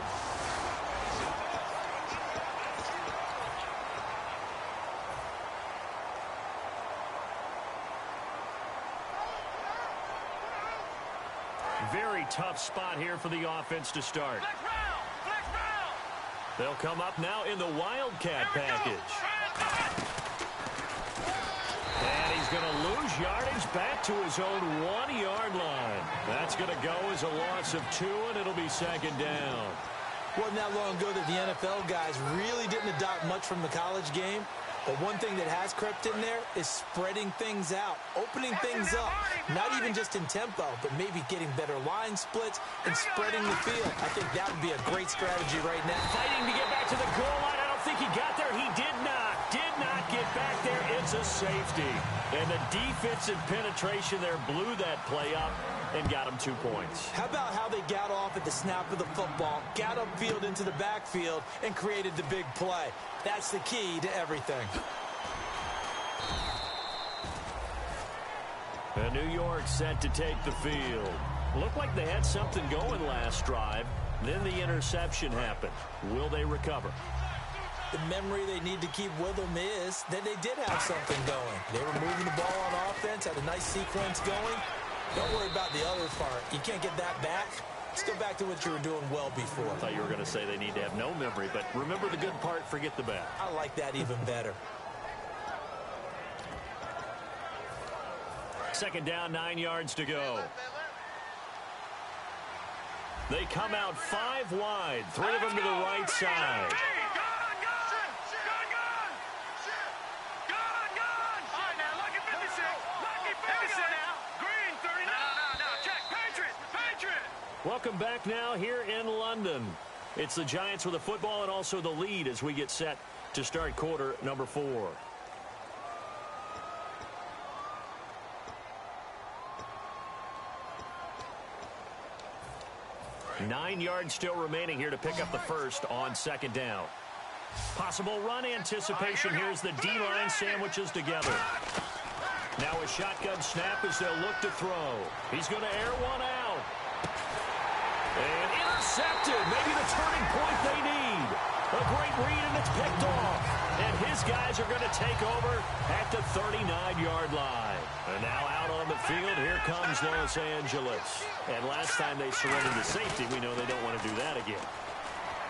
Very tough spot here for the offense to start. Flex round. They'll come up now in the Wildcat package. And he's going to lose yardage back to his own 1-yard line. That's going to go as a loss of 2, and it'll be second down. Wasn't that long ago that the NFL guys really didn't adopt much from the college game. But one thing that has crept in there is spreading things out, opening things up, not even just in tempo, but maybe getting better line splits and spreading the field. I think that would be a great strategy right now. Fighting to get back to the goal line. I don't think he got there. He did not get back there. It's a safety. And the defensive penetration there blew that play up and got him 2 points. How about how they got off at the snap of the football, got upfield into the backfield, and created the big play? That's the key to everything. And New York set to take the field. Looked like they had something going last drive. Then the interception happened. Will they recover? The memory they need to keep with them is that they did have something going. They were moving the ball on offense, had a nice sequence going. Don't worry about the other part. You can't get that back. Let's go back to what you were doing well before. I thought you were going to say they need to have no memory, but remember the good part, forget the bad. I like that even better. Second down, 9 yards to go. They come out 5 wide, 3 of them to the right side. Welcome back now here in London. It's the Giants with the football and also the lead as we get set to start quarter number 4. Nine yards still remaining here to pick up the first on second down. Possible run anticipation here as the D-line sandwiches together. Now a shotgun snap as they'll look to throw. He's going to air one out. And intercepted. Maybe the turning point they need. A great read, and it's picked off. And his guys are going to take over at the 39-yard line. And now out on the field, here comes Los Angeles. And last time they surrendered to safety, we know they don't want to do that again.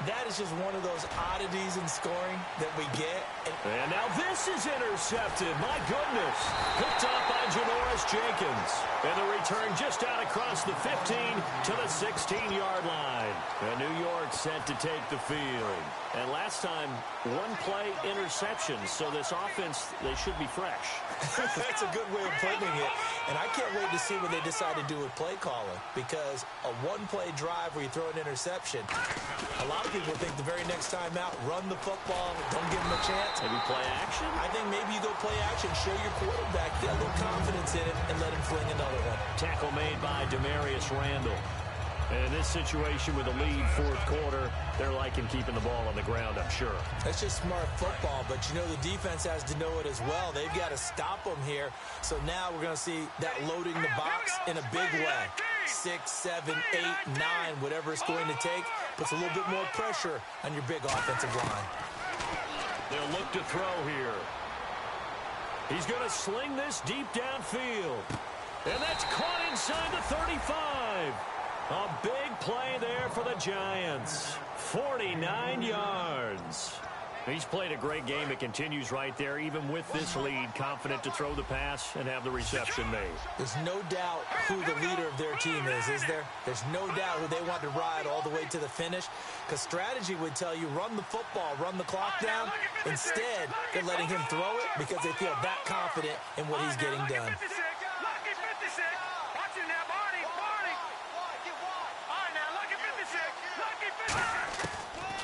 That is just one of those oddities in scoring that we get. And now this is intercepted. My goodness. Picked up by Janoris Jenkins. And the return just out across the 15 to the 16-yard line. And New York set to take the field. And last time, one-play interception. So this offense, they should be fresh. That's a good way of putting it. And I can't wait to see what they decide to do with play calling. Because a one-play drive where you throw an interception, a lot of people think the very next time out, run the football, don't give them a chance. Maybe play action? I think maybe you go play action, show your quarterback, get a little confidence in it, and let him fling another one. Tackle made by Demarius Randall. And in this situation with a lead fourth quarter, they're liking keeping the ball on the ground, I'm sure. That's just smart football, but you know the defense has to know it as well. They've got to stop them here. So now we're going to see that loading the box in a big way. 6, 7, 8, 9, whatever it's going to take, puts a little bit more pressure on your big offensive line. They'll look to throw here. He's going to sling this deep downfield. And that's caught inside the 35. A big play there for the Giants. 49 yards. He's played a great game. It continues right there, even with this lead, confident to throw the pass and have the reception made. There's no doubt who the leader of their team is there? There's no doubt who they want to ride all the way to the finish, because strategy would tell you run the football, run the clock down. Instead, they're letting him throw it because they feel that confident in what he's getting done.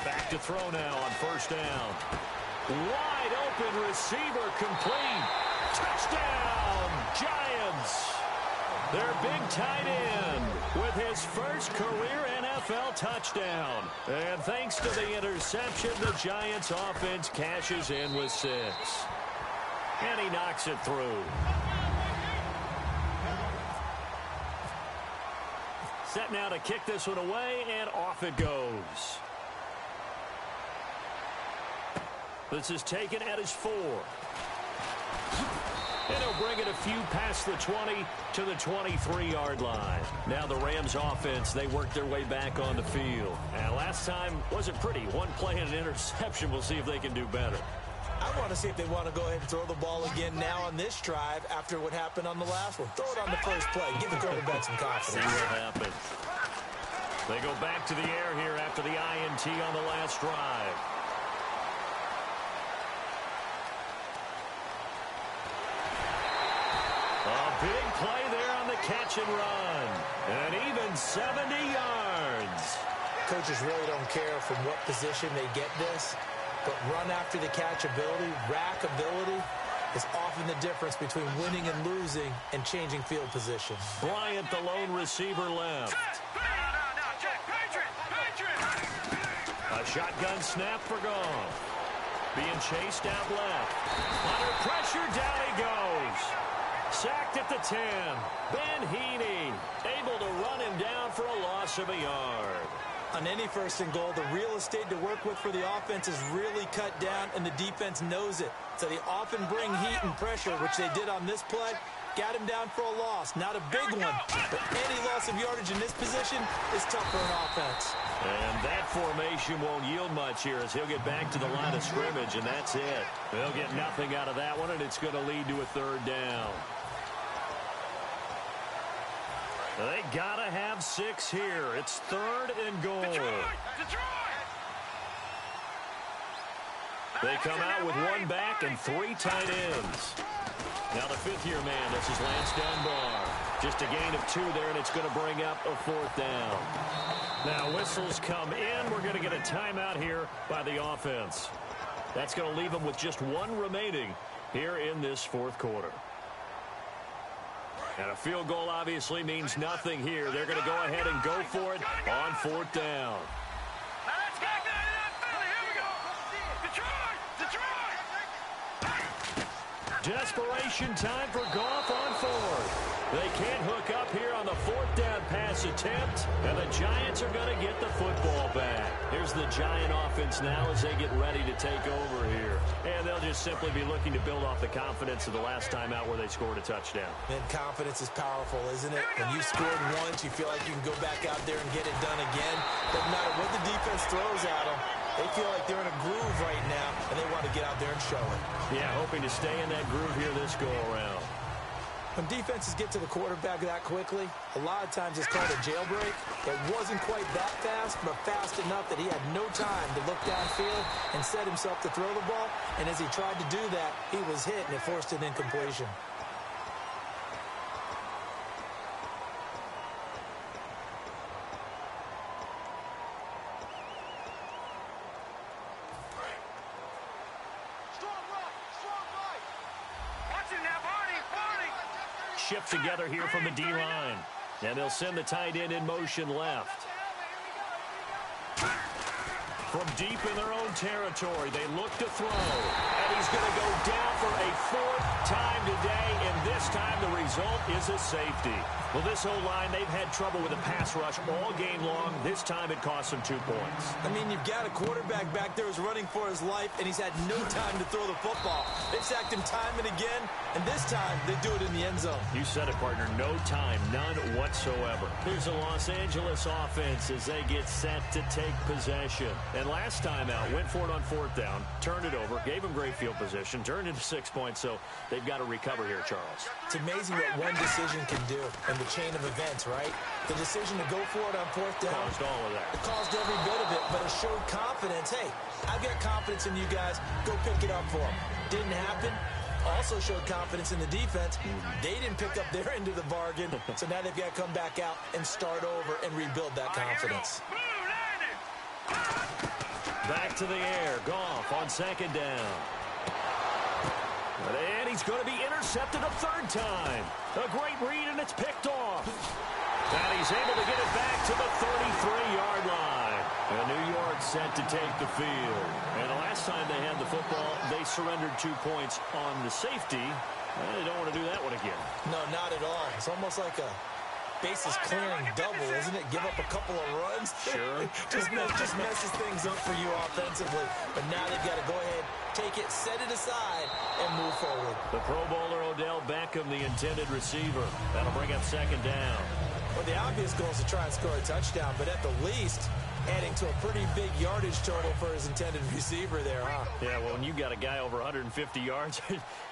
Back to throw now on first down. Wide open receiver complete. Touchdown, Giants. Their big tight end with his first career NFL touchdown. And thanks to the interception, the Giants offense cashes in with 6. And he knocks it through. Set now to kick this one away, and off it goes. This is taken at his 4. And he'll bring it a few past the 20 to the 23-yard line. Now the Rams offense, they work their way back on the field. And last time wasn't pretty. One play and an interception. We'll see if they can do better. I want to see if they want to go ahead and throw the ball again now on this drive after what happened on the last one. Throw it on the first play. Give the quarterback some confidence. See what happens. They go back to the air here after the INT on the last drive. A big play there on the catch and run. And even 70 yards. Coaches really don't care from what position they get this, but run after the catch ability, rack ability, is often the difference between winning and losing and changing field position. Bryant, the lone receiver, left. A shotgun snap for Goff. Being chased out left. Under pressure, down he goes. Sacked at the 10. Ben Heaney able to run him down for a loss of a yard. On any first and goal, the real estate to work with for the offense is really cut down, and the defense knows it. So they often bring heat and pressure, which they did on this play. Got him down for a loss. Not a big one, but any loss of yardage in this position is tough for an offense. And that formation won't yield much here as he'll get back to the line of scrimmage, and that's it. They'll get nothing out of that one, and it's going to lead to a third down. They got to have 6 here. It's 3rd and goal. Detroit! They come out with 1 back and 3 tight ends. Now the 5th-year man, this is Lance Dunbar. Just a gain of 2 there, and it's going to bring up a 4th down. Now whistles come in. We're going to get a timeout here by the offense. That's going to leave them with just 1 remaining here in this 4th quarter. And a field goal obviously means nothing here. They're going to go ahead and go for it on 4th down. Now let's get that in Philly. Here we go. Detroit! Desperation time for Goff on 4th. They can't hook up here on the 4th down pass attempt, and the Giants are going to get the football back. Here's the Giant offense now as they get ready to take over here. And they'll just simply be looking to build off the confidence of the last time out where they scored a touchdown. And confidence is powerful, isn't it? When you scored once, you feel like you can go back out there and get it done again. Doesn't matter what the defense throws at them. They feel like they're in a groove right now, and they want to get out there and show it. Yeah, hoping to stay in that groove here this go-around. When defenses get to the quarterback that quickly, a lot of times it's called a jailbreak. It wasn't quite that fast, but fast enough that he had no time to look downfield and set himself to throw the ball. And as he tried to do that, he was hit, and it forced an incompletion. Shift together here from the D-line. And they'll send the tight end in motion left. From deep in their own territory, they look to throw. And he's going to go down for a fourth time today, and this time the result is a safety. Well, this whole line, they've had trouble with the pass rush all game long. This time it cost them 2 points. I mean, you've got a quarterback back there who's running for his life, and he's had no time to throw the football. They've sacked him time and again, and this time they do it in the end zone. You said it, partner. No time, none whatsoever. Here's the Los Angeles offense as they get set to take possession. And last time out, went for it on fourth down, turned it over, gave them great field position, turned into 6 points, so they've got to recover here, Charles. It's amazing what one decision can do in the chain of events, right? The decision to go for it on fourth down caused all of that. It caused every bit of it, but it showed confidence. Hey, I've got confidence in you guys. Go pick it up for them. Didn't happen. Also showed confidence in the defense. They didn't pick up their end of the bargain, so now they've got to come back out and start over and rebuild that confidence. Back to the air. Goff on second down. And he's going to be intercepted a third time. A great read, and it's picked off. And he's able to get it back to the 33-yard line. And New York set to take the field. And the last time they had the football, they surrendered 2 points on the safety. They don't want to do that one again. No, not at all. It's almost like a bases clearing double, isn't it? Give up a couple of runs. Sure. just messes things up for you offensively. But now they've got to go ahead, take it, set it aside, and move forward. The Pro Bowler Odell Beckham, the intended receiver. That'll bring up second down. Well, the obvious goal is to try and score a touchdown, but at the least, adding to a pretty big yardage total for his intended receiver there, huh? Yeah, well, when you got a guy over 150 yards,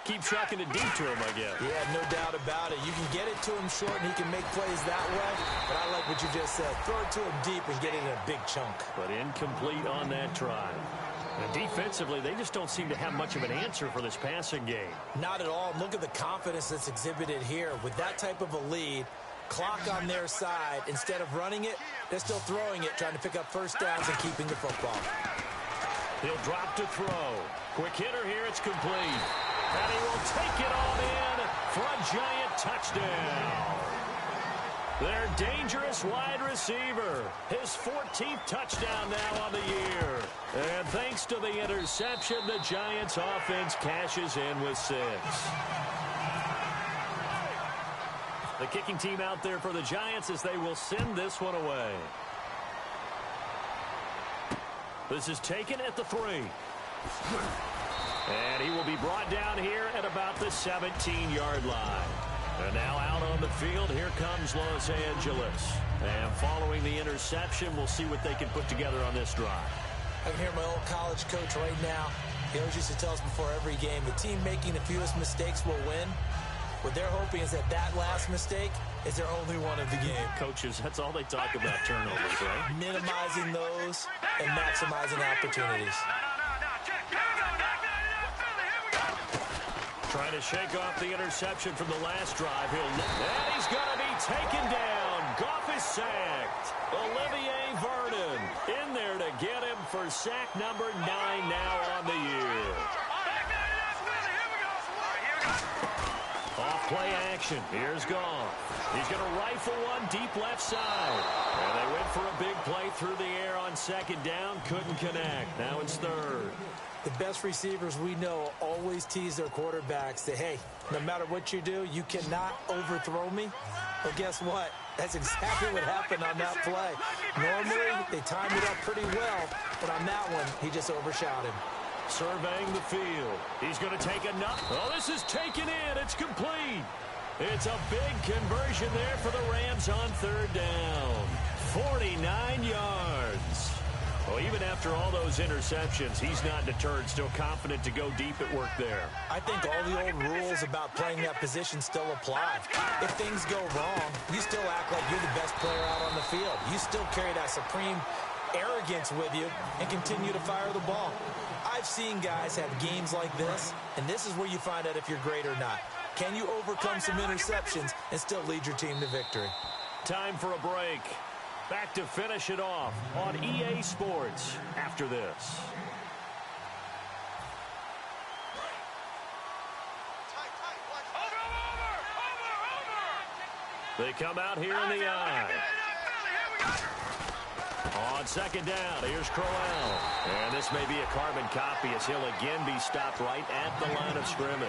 keep trucking it deep to him, I guess. Yeah, no doubt about it. You can get it to him short, and he can make plays that way, but I like what you just said. Throw it to him deep and get it in a big chunk. But incomplete on that try. And defensively, they just don't seem to have much of an answer for this passing game. Not at all. Look at the confidence that's exhibited here. With that type of a lead, clock on their side, instead of running it, they're still throwing it, trying to pick up first downs and keeping the football. He'll drop to throw. Quick hitter here, it's complete. And he will take it on in for a giant touchdown. Their dangerous wide receiver. His 14th touchdown now on the year. And thanks to the interception, the Giants offense cashes in with 6. The kicking team out there for the Giants as they will send this one away. This is taken at the 3. And he will be brought down here at about the 17-yard line. And now out on the field, here comes Los Angeles. And following the interception, we'll see what they can put together on this drive. I can hear my old college coach right now. He always used to tell us before every game, the team making the fewest mistakes will win. What they're hoping is that last mistake is their only one of the game. Coaches, that's all they talk about, turnovers, right? Minimizing those and maximizing opportunities. Trying to shake off the interception from the last drive. And he's going to be taken down. Goff is sacked. Olivier Vernon in there to get him for sack number 9 now on the year. Off play action. Here's Goff. He's going to rifle one deep left side. And they went for a big play through the air on second down. Couldn't connect. Now it's third. The best receivers we know always tease their quarterbacks that, hey, no matter what you do, you cannot overthrow me. Well, guess what? That's exactly what happened on that play. Normally, they timed it up pretty well, but on that one, he just overshot him. Surveying the field. He's going to take enough. Oh, this is taken in. It's complete. It's a big conversion there for the Rams on third down. 49 yards. Well, even after all those interceptions, he's not deterred, still confident to go deep at work there. I think all the old rules about playing that position still apply. If things go wrong, you still act like you're the best player out on the field. You still carry that supreme arrogance with you and continue to fire the ball. I've seen guys have games like this, and this is where you find out if you're great or not. Can you overcome some interceptions and still lead your team to victory? Time for a break. Back to finish it off on EA Sports after this. They come out here in the eye. On second down, here's Crowell. And this may be a carbon copy as he'll again be stopped right at the line of scrimmage.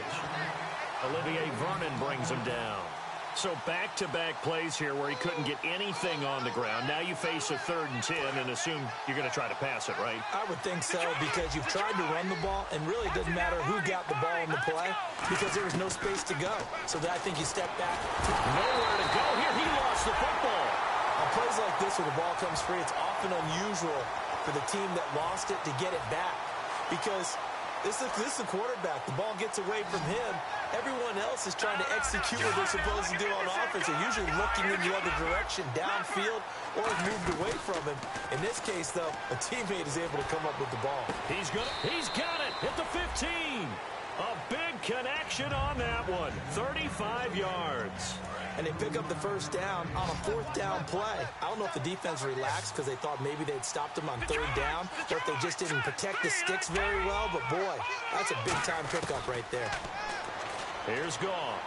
Olivier Vernon brings him down. So back-to-back plays here where he couldn't get anything on the ground. Now you face a 3rd and 10 and assume you're going to try to pass it, right? I would think so because you've tried to run the ball, and really it doesn't matter who got the ball in the play because there was no space to go. So I think you step back. Nowhere to go here. He lost the football. On plays like this where the ball comes free, it's often unusual for the team that lost it to get it back because this is the quarterback. The ball gets away from him. Everyone else is trying to execute what they're supposed to do on offense. They're usually looking in the other direction, downfield, or moved away from him. In this case, though, a teammate is able to come up with the ball. He's got it at the 15. A big connection on that one. 35 yards. And they pick up the first down on a 4th down play. I don't know if the defense relaxed because they thought maybe they'd stopped them on 3rd down or if they just didn't protect the sticks very well. But, boy, that's a big-time pickup right there. Here's Goff.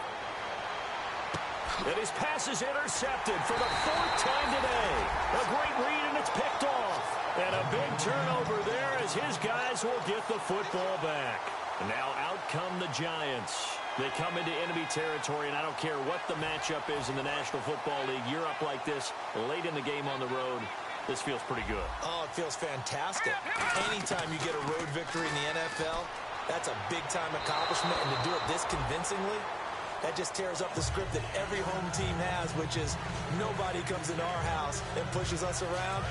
And his pass is intercepted for the 4th time today. A great read, and it's picked off. And a big turnover there as his guys will get the football back. And now out come the Giants. They come into enemy territory, and I don't care what the matchup is in the National Football League. You're up like this late in the game on the road. This feels pretty good. Oh, it feels fantastic. Anytime you get a road victory in the NFL, that's a big-time accomplishment, and to do it this convincingly, that just tears up the script that every home team has, which is nobody comes into our house and pushes us around.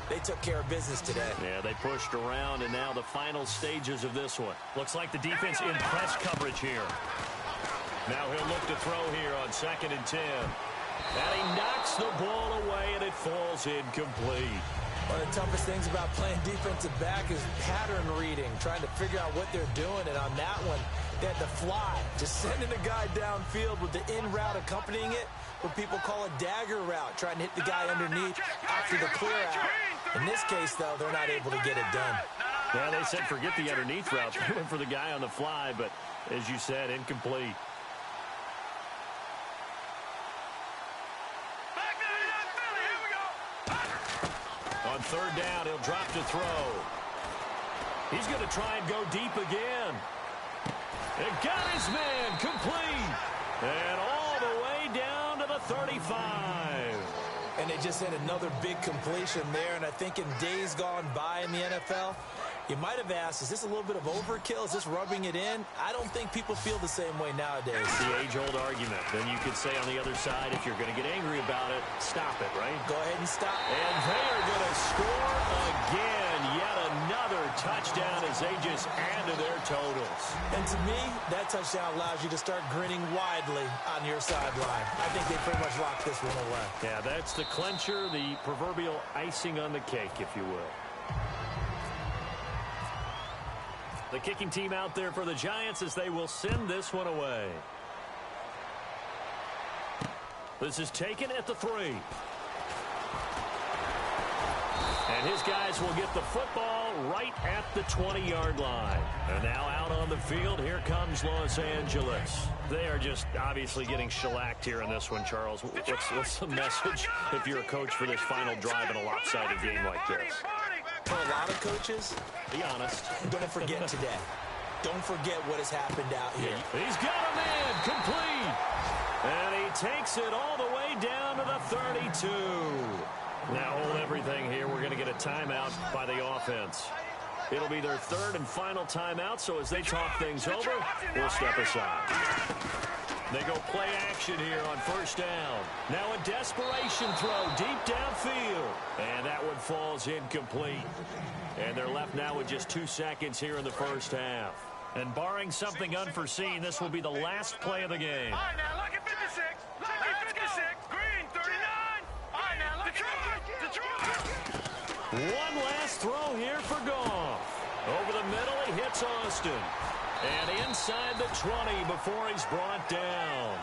They took care of business today. Yeah, they pushed around, and now the final stages of this one. Looks like the defense in press coverage here. Now he'll look to throw here on 2nd and 10. And he knocks the ball away, and it falls incomplete. One of the toughest things about playing defensive back is pattern reading, trying to figure out what they're doing. And on that one, they had to fly, just sending a guy downfield with the in route accompanying it, what people call a dagger route, trying to hit the guy underneath after the clear out. In this case, though, they're not able to get it done. Yeah, they said forget the underneath route. They went for the guy on the fly, but as you said, incomplete. On 3rd down, he'll drop to throw. He's going to try and go deep again. And got his man complete. And all the way down to the 35. And they just had another big completion there. And I think in days gone by in the NFL, you might have asked, is this a little bit of overkill? Is this rubbing it in? I don't think people feel the same way nowadays. The age-old argument. Then you could say on the other side, if you're going to get angry about it, stop it, right? Go ahead and stop. And they are going to score again. Yet another touchdown as they just add to their totals. And to me, that touchdown allows you to start grinning widely on your sideline. I think they pretty much locked this one away. Yeah, that's the clincher, the proverbial icing on the cake, if you will. The kicking team out there for the Giants as they will send this one away. This is taken at the 3. And his guys will get the football right at the 20-yard line. And now out on the field, here comes Los Angeles. They are just obviously getting shellacked here in this one, Charles. What's the message if you're a coach for this final drive in a lopsided game like this? For a lot of coaches, be honest. Don't forget today. Don't forget what has happened out here. He's got a man complete. And he takes it all the way down to the 32. Now hold everything here. We're going to get a timeout by the offense. It'll be their 3rd and final timeout, so as they talk things over, we'll step aside. They go play action here on first down. Now a desperation throw deep downfield. And that one falls incomplete. And they're left now with just 2 seconds here in the first half. And barring something unforeseen, this will be the last play of the game. All right, now look at 56. Look at 56. Green, 39. All right, now look at Detroit. One last throw here for Goff. Over the middle, he hits Austin. And inside the 20 before he's brought down.